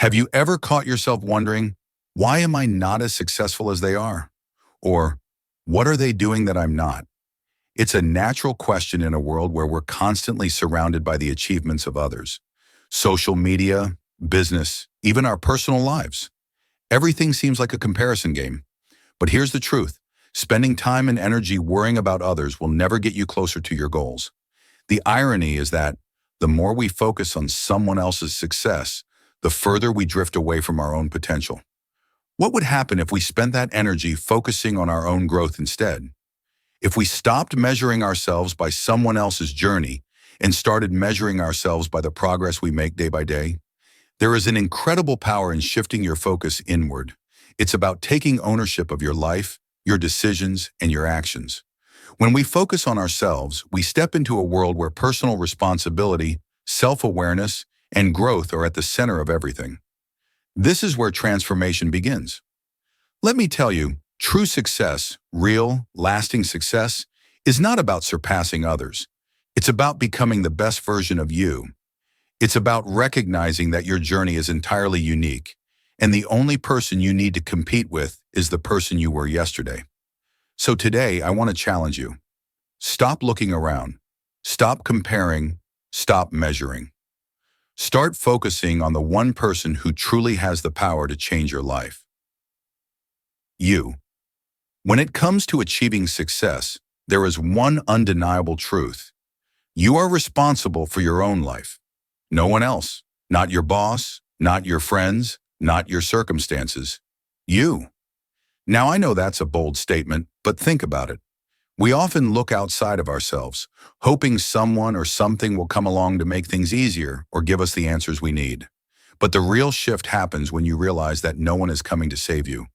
Have you ever caught yourself wondering, why am I not as successful as they are? Or, what are they doing that I'm not? It's a natural question in a world where we're constantly surrounded by the achievements of others. Social media, business, even our personal lives. Everything seems like a comparison game. But here's the truth. Spending time and energy worrying about others will never get you closer to your goals. The irony is that the more we focus on someone else's success, the further we drift away from our own potential. What would happen if we spent that energy focusing on our own growth instead? If we stopped measuring ourselves by someone else's journey and started measuring ourselves by the progress we make day by day? There is an incredible power in shifting your focus inward. It's about taking ownership of your life, your decisions, and your actions. When we focus on ourselves, we step into a world where personal responsibility, self-awareness, and growth are at the center of everything. This is where transformation begins. Let me tell you, true success, real, lasting success, is not about surpassing others. It's about becoming the best version of you. It's about recognizing that your journey is entirely unique, and the only person you need to compete with is the person you were yesterday. So today, I want to challenge you. Stop looking around. Stop comparing. Stop measuring. Start focusing on the one person who truly has the power to change your life. You. When it comes to achieving success, there is one undeniable truth. You are responsible for your own life. No one else. Not your boss, not your friends, not your circumstances. You. Now I know that's a bold statement, but think about it. We often look outside of ourselves, hoping someone or something will come along to make things easier or give us the answers we need. But the real shift happens when you realize that no one is coming to save you.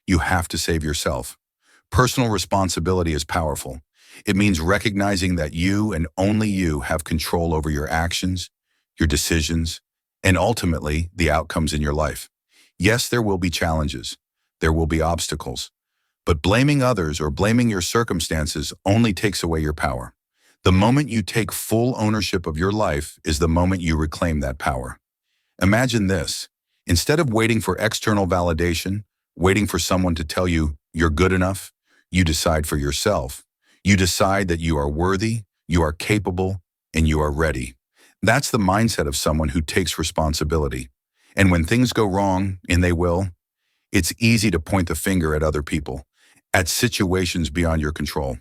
You have to save yourself. Personal responsibility is powerful. It means recognizing that you and only you have control over your actions, your decisions, and ultimately the outcomes in your life. Yes, there will be challenges. There will be obstacles. But blaming others or blaming your circumstances only takes away your power. The moment you take full ownership of your life is the moment you reclaim that power. Imagine this. Instead of waiting for external validation, waiting for someone to tell you you're good enough, you decide for yourself. You decide that you are worthy, you are capable, and you are ready. That's the mindset of someone who takes responsibility. And when things go wrong, and they will, it's easy to point the finger at other people, at situations beyond your control.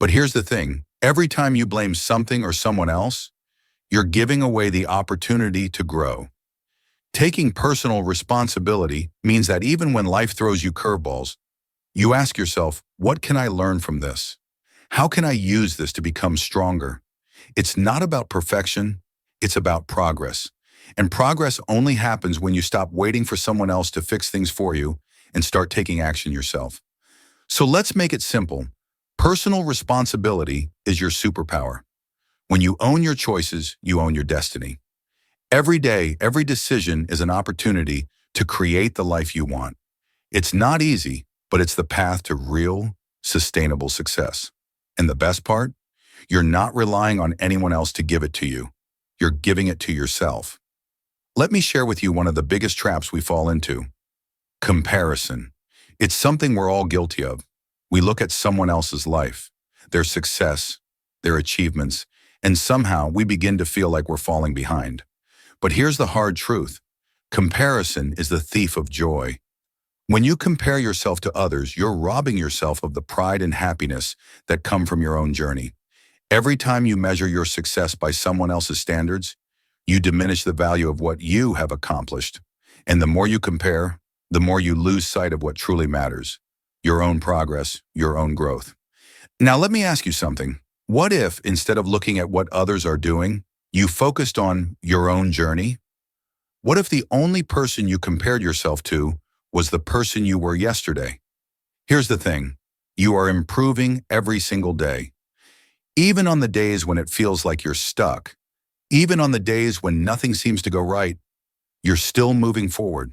But here's the thing, every time you blame something or someone else, you're giving away the opportunity to grow. Taking personal responsibility means that even when life throws you curveballs, you ask yourself, what can I learn from this? How can I use this to become stronger? It's not about perfection, it's about progress. And progress only happens when you stop waiting for someone else to fix things for you and start taking action yourself. So let's make it simple. Personal responsibility is your superpower. When you own your choices, you own your destiny. Every day, every decision is an opportunity to create the life you want. It's not easy, but it's the path to real, sustainable success. And the best part? You're not relying on anyone else to give it to you. You're giving it to yourself. Let me share with you one of the biggest traps we fall into. Comparison. It's something we're all guilty of. We look at someone else's life, their success, their achievements, and somehow we begin to feel like we're falling behind. But here's the hard truth. Comparison is the thief of joy. When you compare yourself to others, you're robbing yourself of the pride and happiness that come from your own journey. Every time you measure your success by someone else's standards, you diminish the value of what you have accomplished. And the more you compare, the more you lose sight of what truly matters, your own progress, your own growth. Now let me ask you something. What if, instead of looking at what others are doing, you focused on your own journey? What if the only person you compared yourself to was the person you were yesterday? Here's the thing. You are improving every single day. Even on the days when it feels like you're stuck, even on the days when nothing seems to go right, you're still moving forward.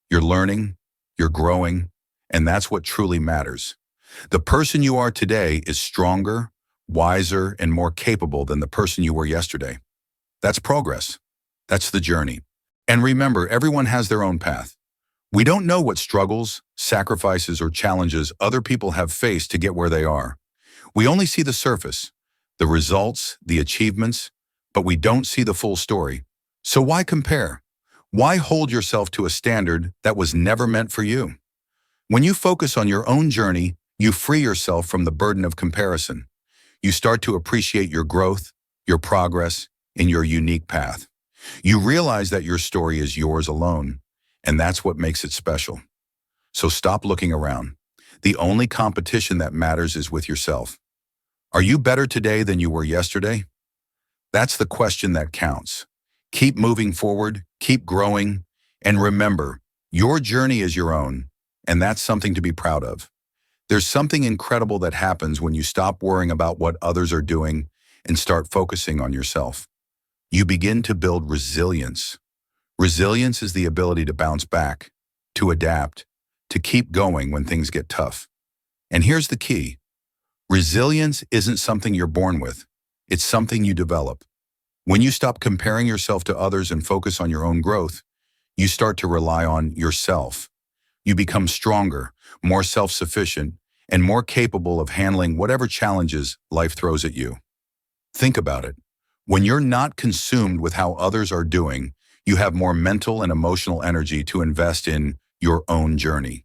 You're learning, you're growing, and that's what truly matters. The person you are today is stronger, wiser, and more capable than the person you were yesterday. That's progress. That's the journey. And remember, everyone has their own path. We don't know what struggles, sacrifices, or challenges other people have faced to get where they are. We only see the surface, the results, the achievements, but we don't see the full story. So why compare? Why hold yourself to a standard that was never meant for you? When you focus on your own journey, you free yourself from the burden of comparison. You start to appreciate your growth, your progress, and your unique path. You realize that your story is yours alone, and that's what makes it special. So stop looking around. The only competition that matters is with yourself. Are you better today than you were yesterday? That's the question that counts. Keep moving forward, keep growing, and remember, your journey is your own, and that's something to be proud of. There's something incredible that happens when you stop worrying about what others are doing and start focusing on yourself. You begin to build resilience. Resilience is the ability to bounce back, to adapt, to keep going when things get tough. And here's the key. Resilience isn't something you're born with. It's something you develop. When you stop comparing yourself to others and focus on your own growth, you start to rely on yourself. You become stronger, more self-sufficient, and more capable of handling whatever challenges life throws at you. Think about it. When you're not consumed with how others are doing, you have more mental and emotional energy to invest in your own journey.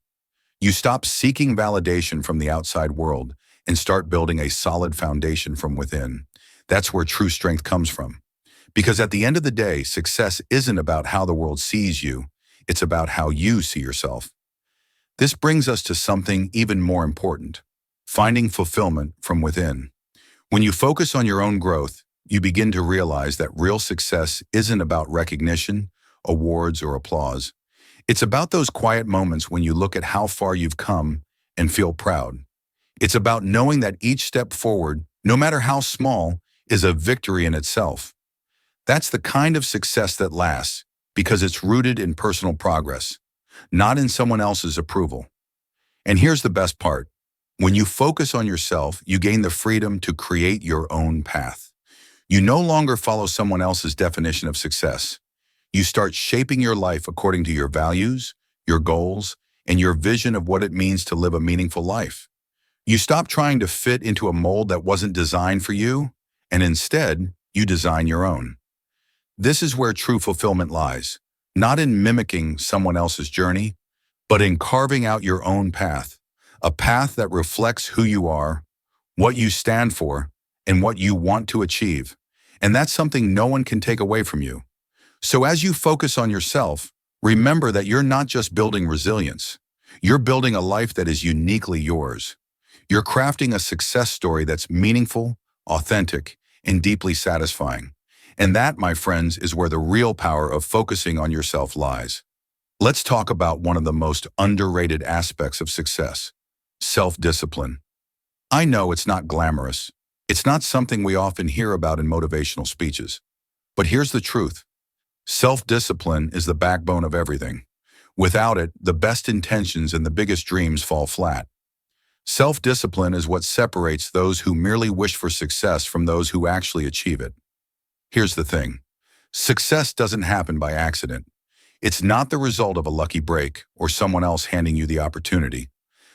You stop seeking validation from the outside world and start building a solid foundation from within. That's where true strength comes from. Because at the end of the day, success isn't about how the world sees you. It's about how you see yourself. This brings us to something even more important, finding fulfillment from within. When you focus on your own growth, you begin to realize that real success isn't about recognition, awards, or applause. It's about those quiet moments when you look at how far you've come and feel proud. It's about knowing that each step forward, no matter how small, is a victory in itself. That's the kind of success that lasts because it's rooted in personal progress, not in someone else's approval. And here's the best part. When you focus on yourself, you gain the freedom to create your own path. You no longer follow someone else's definition of success. You start shaping your life according to your values, your goals, and your vision of what it means to live a meaningful life. You stop trying to fit into a mold that wasn't designed for you, and instead, you design your own. This is where true fulfillment lies, not in mimicking someone else's journey, but in carving out your own path, a path that reflects who you are, what you stand for, and what you want to achieve. And that's something no one can take away from you. So as you focus on yourself, remember that you're not just building resilience. You're building a life that is uniquely yours. You're crafting a success story that's meaningful, authentic, and deeply satisfying. And that, my friends, is where the real power of focusing on yourself lies. Let's talk about one of the most underrated aspects of success, self-discipline. I know it's not glamorous. It's not something we often hear about in motivational speeches. But here's the truth. Self-discipline is the backbone of everything. Without it, the best intentions and the biggest dreams fall flat. Self-discipline is what separates those who merely wish for success from those who actually achieve it. Here's the thing. Success doesn't happen by accident. It's not the result of a lucky break or someone else handing you the opportunity.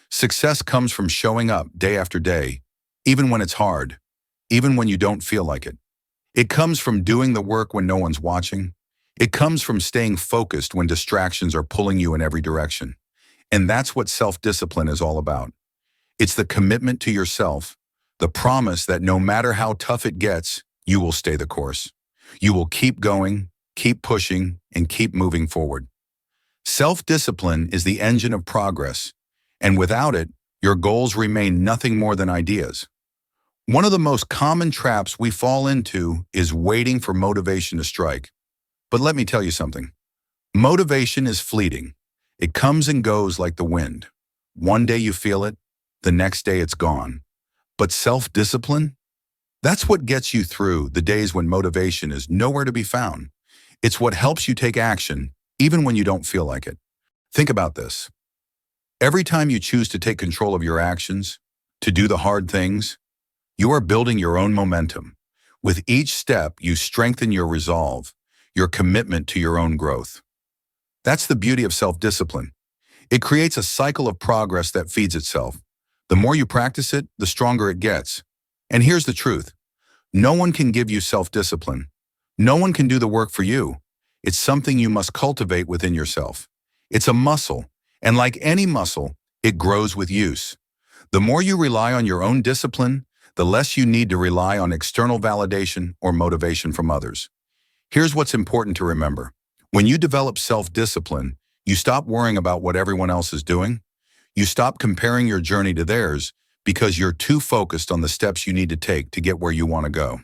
Success comes from showing up day after day, even when it's hard, even when you don't feel like it. It comes from doing the work when no one's watching. It comes from staying focused when distractions are pulling you in every direction. And that's what self-discipline is all about. It's the commitment to yourself, the promise that no matter how tough it gets, you will stay the course. You will keep going, keep pushing, and keep moving forward. Self-discipline is the engine of progress, and without it, your goals remain nothing more than ideas. One of the most common traps we fall into is waiting for motivation to strike. But let me tell you something. Motivation is fleeting. It comes and goes like the wind. One day you feel it, the next day it's gone. But self-discipline? That's what gets you through the days when motivation is nowhere to be found. It's what helps you take action, even when you don't feel like it. Think about this. Every time you choose to take control of your actions, to do the hard things, you are building your own momentum. With each step, you strengthen your resolve. your commitment to your own growth. That's the beauty of self-discipline. It creates a cycle of progress that feeds itself. The more you practice it, the stronger it gets. And here's the truth. No one can give you self-discipline. No one can do the work for you. It's something you must cultivate within yourself. It's a muscle, and like any muscle, it grows with use. The more you rely on your own discipline, the less you need to rely on external validation or motivation from others. Here's what's important to remember. When you develop self-discipline, you stop worrying about what everyone else is doing. You stop comparing your journey to theirs because you're too focused on the steps you need to take to get where you want to go.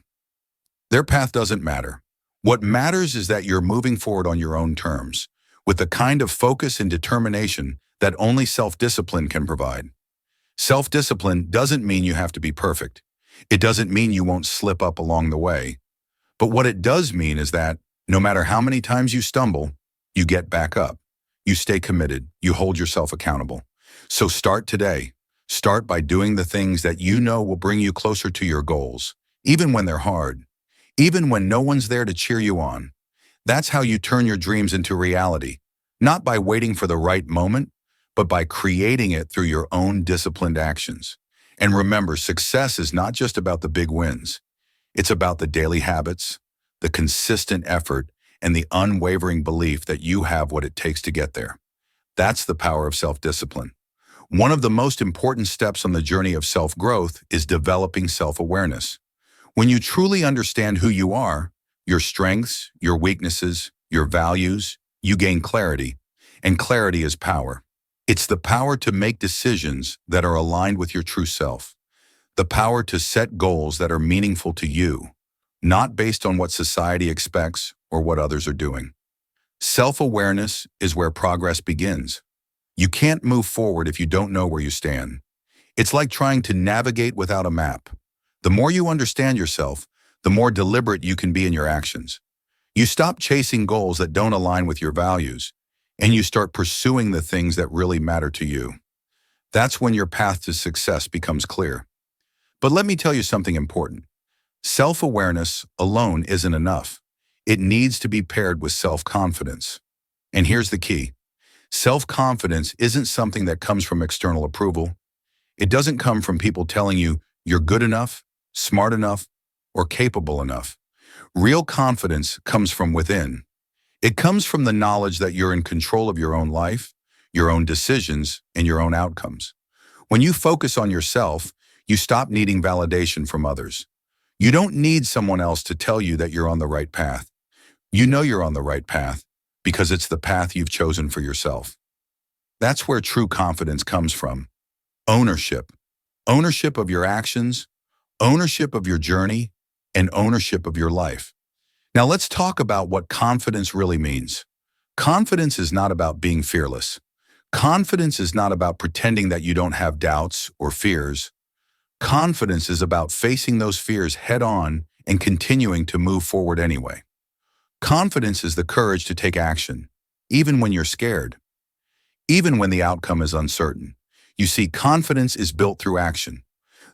Their path doesn't matter. What matters is that you're moving forward on your own terms, with the kind of focus and determination that only self-discipline can provide. Self-discipline doesn't mean you have to be perfect. It doesn't mean you won't slip up along the way. But what it does mean is that no matter how many times you stumble, you get back up. You stay committed. You hold yourself accountable. So start today. Start by doing the things that you know will bring you closer to your goals, even when they're hard, even when no one's there to cheer you on. That's how you turn your dreams into reality, not by waiting for the right moment, but by creating it through your own disciplined actions. And remember, success is not just about the big wins. It's about the daily habits, the consistent effort, and the unwavering belief that you have what it takes to get there. That's the power of self-discipline. One of the most important steps on the journey of self-growth is developing self-awareness. When you truly understand who you are, your strengths, your weaknesses, your values, you gain clarity. And clarity is power. It's the power to make decisions that are aligned with your true self. The power to set goals that are meaningful to you, not based on what society expects or what others are doing. Self-awareness is where progress begins. You can't move forward if you don't know where you stand. It's like trying to navigate without a map. The more you understand yourself, the more deliberate you can be in your actions. You stop chasing goals that don't align with your values, and you start pursuing the things that really matter to you. That's when your path to success becomes clear. But let me tell you something important. Self-awareness alone isn't enough. It needs to be paired with self-confidence. And here's the key. Self-confidence isn't something that comes from external approval. It doesn't come from people telling you you're good enough, smart enough, or capable enough. Real confidence comes from within. It comes from the knowledge that you're in control of your own life, your own decisions, and your own outcomes. When you focus on yourself, you stop needing validation from others. You don't need someone else to tell you that you're on the right path. You know you're on the right path because it's the path you've chosen for yourself. That's where true confidence comes from. Ownership. Ownership of your actions, ownership of your journey, and ownership of your life. Now let's talk about what confidence really means. Confidence is not about being fearless. Confidence is not about pretending that you don't have doubts or fears. Confidence is about facing those fears head on and continuing to move forward anyway. Confidence is the courage to take action, even when you're scared, even when the outcome is uncertain. You see, confidence is built through action.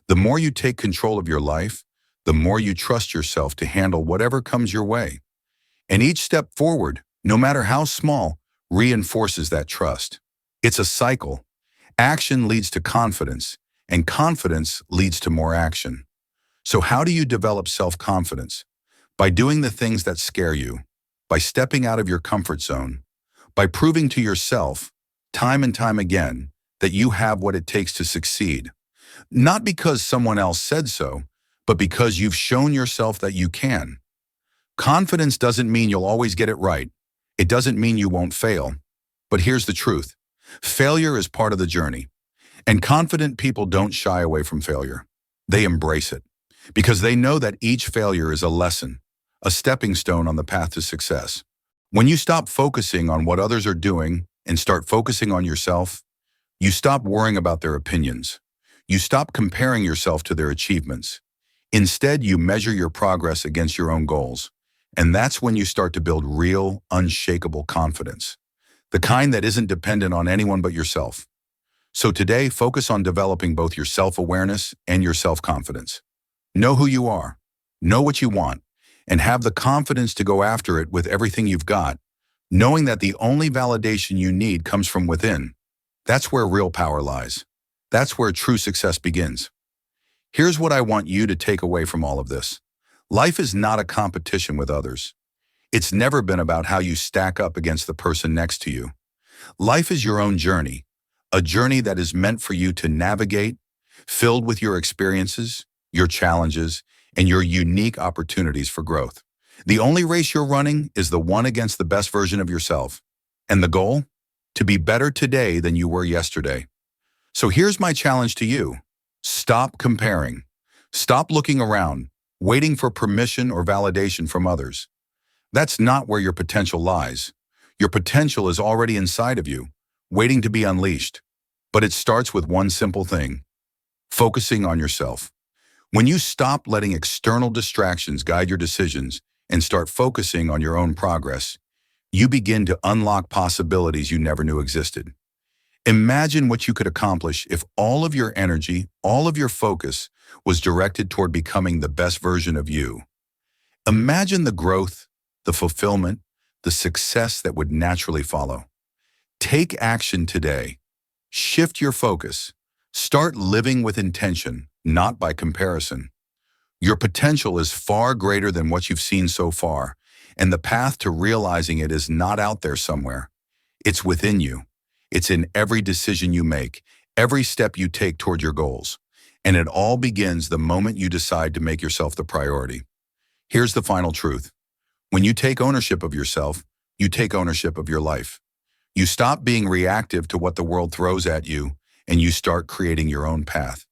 The more you take control of your life, the more you trust yourself to handle whatever comes your way. And each step forward, no matter how small, reinforces that trust. It's a cycle. Action leads to confidence, and confidence leads to more action. So how do you develop self-confidence? By doing the things that scare you, by stepping out of your comfort zone, by proving to yourself, time and time again, that you have what it takes to succeed. Not because someone else said so, but because you've shown yourself that you can. Confidence doesn't mean you'll always get it right. It doesn't mean you won't fail. But here's the truth. Failure is part of the journey. And confident people don't shy away from failure. They embrace it because they know that each failure is a lesson, a stepping stone on the path to success. When you stop focusing on what others are doing and start focusing on yourself, you stop worrying about their opinions. You stop comparing yourself to their achievements. Instead, you measure your progress against your own goals. And that's when you start to build real, unshakable confidence. The kind that isn't dependent on anyone but yourself. So today, focus on developing both your self-awareness and your self-confidence. Know who you are, know what you want, and have the confidence to go after it with everything you've got, knowing that the only validation you need comes from within. That's where real power lies. That's where true success begins. Here's what I want you to take away from all of this. Life is not a competition with others. It's never been about how you stack up against the person next to you. Life is your own journey, a journey that is meant for you to navigate, filled with your experiences, your challenges, and your unique opportunities for growth. The only race you're running is the one against the best version of yourself. And the goal? To be better today than you were yesterday. So here's my challenge to you. Stop comparing. Stop looking around, waiting for permission or validation from others. That's not where your potential lies. Your potential is already inside of you, waiting to be unleashed. But it starts with one simple thing: focusing on yourself. When you stop letting external distractions guide your decisions and start focusing on your own progress, you begin to unlock possibilities you never knew existed. Imagine what you could accomplish if all of your energy, all of your focus was directed toward becoming the best version of you. Imagine the growth, the fulfillment, the success that would naturally follow. Take action today. Shift your focus. Start living with intention, not by comparison. Your potential is far greater than what you've seen so far, and the path to realizing it is not out there somewhere. It's within you. It's in every decision you make, every step you take toward your goals. And it all begins the moment you decide to make yourself the priority. Here's the final truth. When you take ownership of yourself, you take ownership of your life. You stop being reactive to what the world throws at you, and you start creating your own path.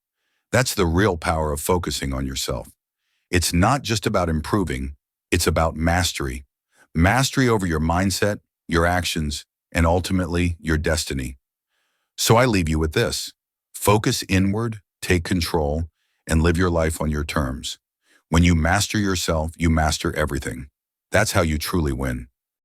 That's the real power of focusing on yourself. It's not just about improving, it's about mastery. Mastery over your mindset, your actions, and ultimately your destiny. So I leave you with this. Focus inward, take control, and live your life on your terms. When you master yourself, you master everything. That's how you truly win.